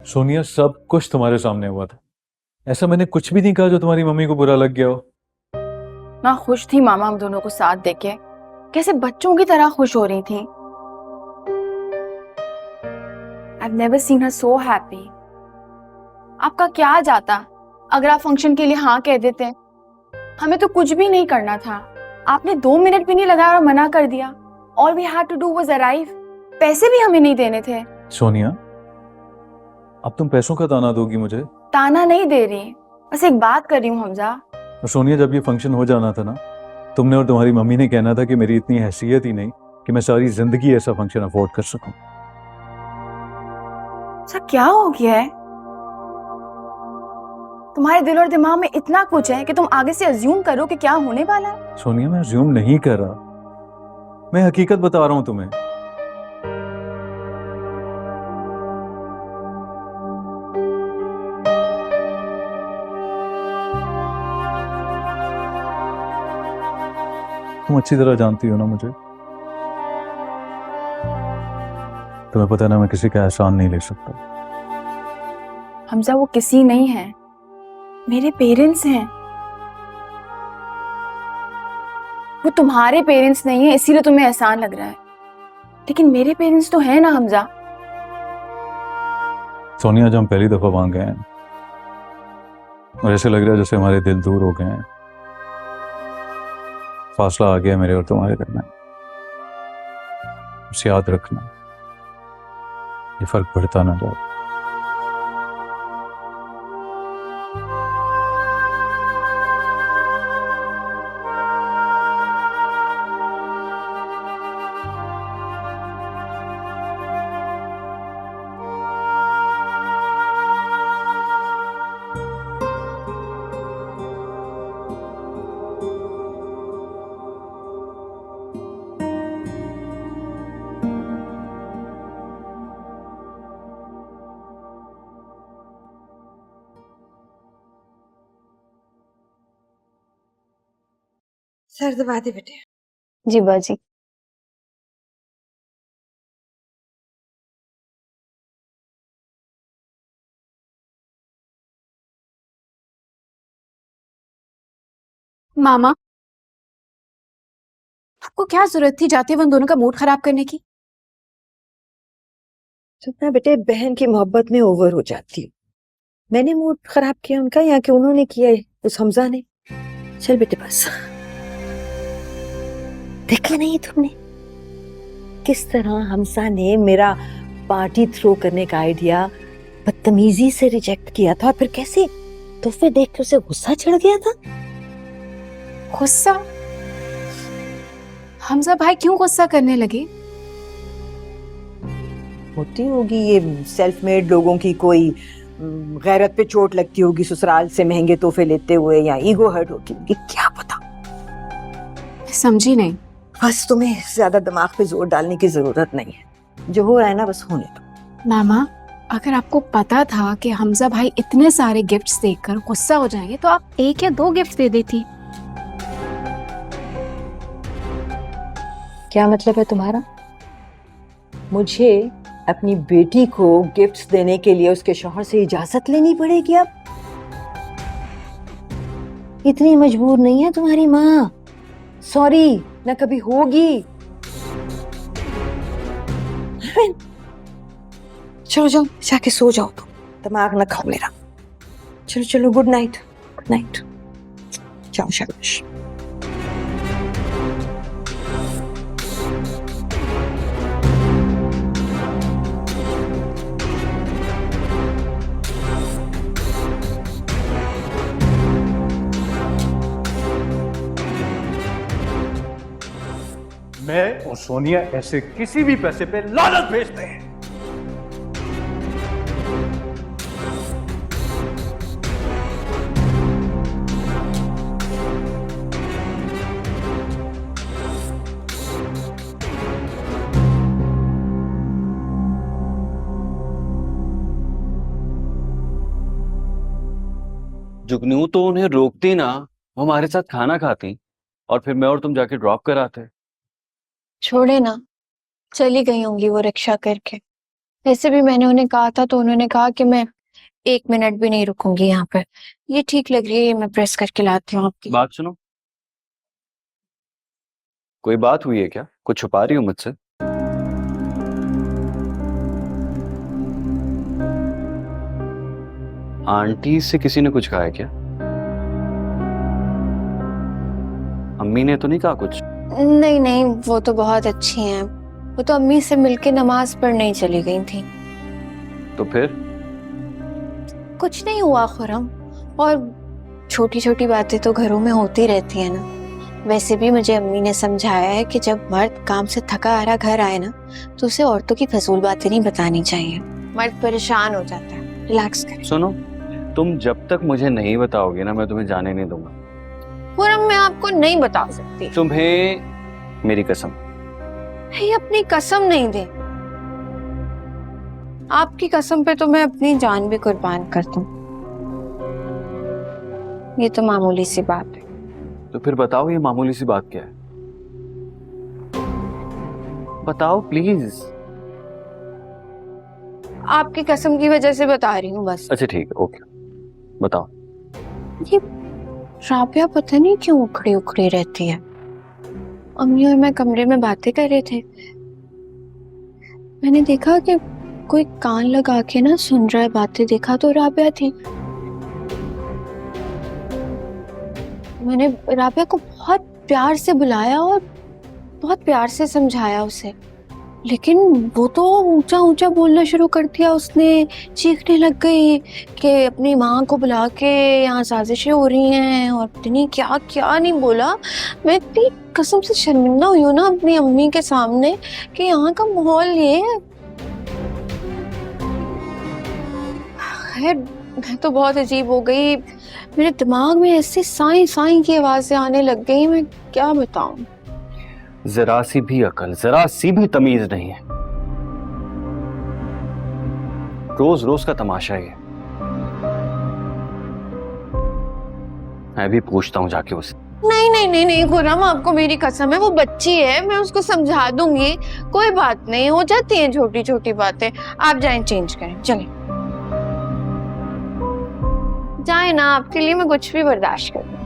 सोनिया, सब कुछ तुम्हारे सामने हुआ था। ऐसा मैंने कुछ भी नहीं कहा जो तुम्हारी मम्मी को बुरा लग गया हो। मैं खुश थी मामा, हम दोनों को साथ देके कैसे बच्चों की तरह खुश हो रही थी। I've never seen her so happy. आपका क्या जाता अगर आप फंक्शन के लिए हाँ कह देते। हमें तो कुछ भी नहीं करना था, आपने 2 मिनट भी नहीं लगाया और मना कर दिया। All we had to do was arrive. पैसे भी हमें नहीं देने थे। सोनिया, अब तुम पैसों का ताना दोगी मुझे? ताना नहीं दे रही, बस एक बात कर रही हूँ हमजा। और सोनिया, जब ये फंक्शन हो जाना था ना, तुमने और तुम्हारी मम्मी ने कहना था कि मेरी इतनी हैसियत ही नहीं कि मैं सारी जिंदगी ऐसा फंक्शन अफोर्ड कर सकूं। ऐसा क्या हो गया है? तुम्हारे दिल और दिमाग में इतना कुछ है कि तुम आगे से अज्यूम करो कि क्या होने वाला है। सोनिया, मैं अज्यूम नहीं कर रहा, मैं हकीकत बता रहा हूं तुम्हें। तुम अच्छी तरह जानती हो ना मुझे। तुम्हें पता है ना, मैं किसी का एहसान नहीं ले सकता। हमजा, वो किसी नहीं है, मेरे पेरेंट्स हैं। वो तुम्हारे पेरेंट्स नहीं है इसीलिए तुम्हें एहसान लग रहा है, लेकिन मेरे पेरेंट्स तो हैं ना हमजा। सोनिया, जब हम पहली दफा वहां गए हैं और ऐसे लग रहा है जैसे हमारे दिल दूर हो गए हैं, फासला आ गया मेरे और तुम्हारे दरमियान। उसे याद रखना, ये फर्क बढ़ता ना जाए। सर दबा दे बेटे। जी बाजी। मामा, आपको क्या जरूरत थी जाते हुए उन दोनों का मूड खराब करने की? तो मैं बेटे बहन की मोहब्बत में ओवर हो जाती हूँ। मैंने मूड खराब किया उनका या कि उन्होंने किया है उस हमजा ने? चल बेटे बस। देखा नहीं तुमने किस तरह हमजा ने मेरा पार्टी थ्रो करने का आइडिया बदतमीजी से रिजेक्ट किया था, और फिर कैसे तोहफे देख के उसे गुस्सा चढ़ गया था। गुस्सा? हमजा भाई क्यों गुस्सा करने लगे? होती होगी ये सेल्फ मेड लोगों की कोई गैरत पे चोट लगती होगी ससुराल से महंगे तोहफे लेते हुए, या ईगो हर्ट होती होगी, क्या पता। समझी नहीं। बस तुम्हें ज्यादा दिमाग पे जोर डालने की जरूरत नहीं है, जो हो रहा है ना बस होने दो। मामा, अगर आपको पता था कि हमजा भाई इतने सारे गिफ्ट्स देखकर गुस्सा हो जाएंगे तो आप 1 या 2 गिफ्ट दे देती। क्या मतलब है तुम्हारा? मुझे अपनी बेटी को गिफ्ट्स देने के लिए उसके शौहर से इजाजत लेनी पड़ेगी अब? इतनी मजबूर नहीं है तुम्हारी माँ, सॉरी ना कभी होगी। चलो जाओ जाके सो जाओ, तुम दिमाग ना खाओ मेरा। चलो चलो, गुड नाइट गुड नाइट। जाओ शाबाश। मैं और सोनिया ऐसे किसी भी पैसे पे लानत भेजते हैं। जुगनू तो उन्हें रोकती ना, वो हमारे साथ खाना खाती और फिर मैं और तुम जाके ड्रॉप कराते। छोड़े ना, चली गई होंगी वो रिक्शा करके। वैसे भी मैंने उन्हें कहा था तो उन्होंने कहा कि मैं 1 मिनट भी नहीं रुकूंगी यहाँ पे। ये ठीक लग रही है, ये मैं प्रेस करके लाती हूँ आपकी। बात सुनो, कोई बात हुई है क्या? कुछ छुपा रही हो मुझसे? आंटी से किसी ने कुछ कहा है क्या? अम्मी ने तो नहीं कहा कुछ? नहीं नहीं, वो तो बहुत अच्छी हैं। वो तो अम्मी से मिलके नमाज पढ़ने चली गई थी। तो फिर? कुछ नहीं हुआ खुरम, और छोटी छोटी बातें तो घरों में होती रहती है ना। वैसे भी मुझे अम्मी ने समझाया है कि जब मर्द काम से थका हारा घर आए ना तो उसे औरतों की फजूल बातें नहीं बतानी चाहिए, मर्द परेशान हो जाता है। रिलैक्स करें। सुनो, तुम जब तक मुझे नहीं बताओगे ना, मैं तुम्हें जाने नहीं दूंगा। खुरम मैं आपको नहीं बता सकती। तुम्हें मेरी कसम। ये अपनी कसम नहीं दे, आपकी कसम पे तो मैं अपनी जान भी कुर्बान कर दूं। ये तो मामूली सी बात है। तो फिर बताओ, ये मामूली सी बात क्या है? बताओ प्लीज। आपकी कसम की वजह से बता रही हूँ बस। अच्छा ठीक है, ओके, बताओ। ये राबिया पता नहीं क्यों उखड़ी उखड़ी रहती है। अम्मी और मैं कमरे में बातें कर रहे थे, मैंने देखा कि कोई कान लगा के ना सुन रहा है बातें। देखा तो राबिया थी। मैंने राबिया को बहुत प्यार से बुलाया और बहुत प्यार से समझाया उसे, लेकिन वो तो ऊंचा ऊंचा बोलना शुरू कर दिया उसने। चीखने लग गई कि अपनी माँ को बुला के यहाँ साजिशें हो रही हैं, और इतनी क्या क्या नहीं बोला। मैं इतनी कसम से शर्मिंदा हुई हूँ ना अपनी अम्मी के सामने कि यहाँ का माहौल ये है। खैर मैं तो बहुत अजीब हो गई, मेरे दिमाग में ऐसी साई साई की आवाजें आने लग गई, मैं क्या बताऊं। जरा सी भी अकल, जरा सी भी तमीज नहीं है। रोज रोज का तमाशा है ये। मैं भी पूछता हूँ जाके उसे। नहीं नहीं नहीं नहीं खुरम, आपको मेरी कसम है, वो बच्ची है, मैं उसको समझा दूंगी। कोई बात नहीं, हो जाती हैं छोटी छोटी बातें। आप जाएं चेंज करें, चलें जाए ना, आपके लिए मैं कुछ भी बर्दाश्त करूँ।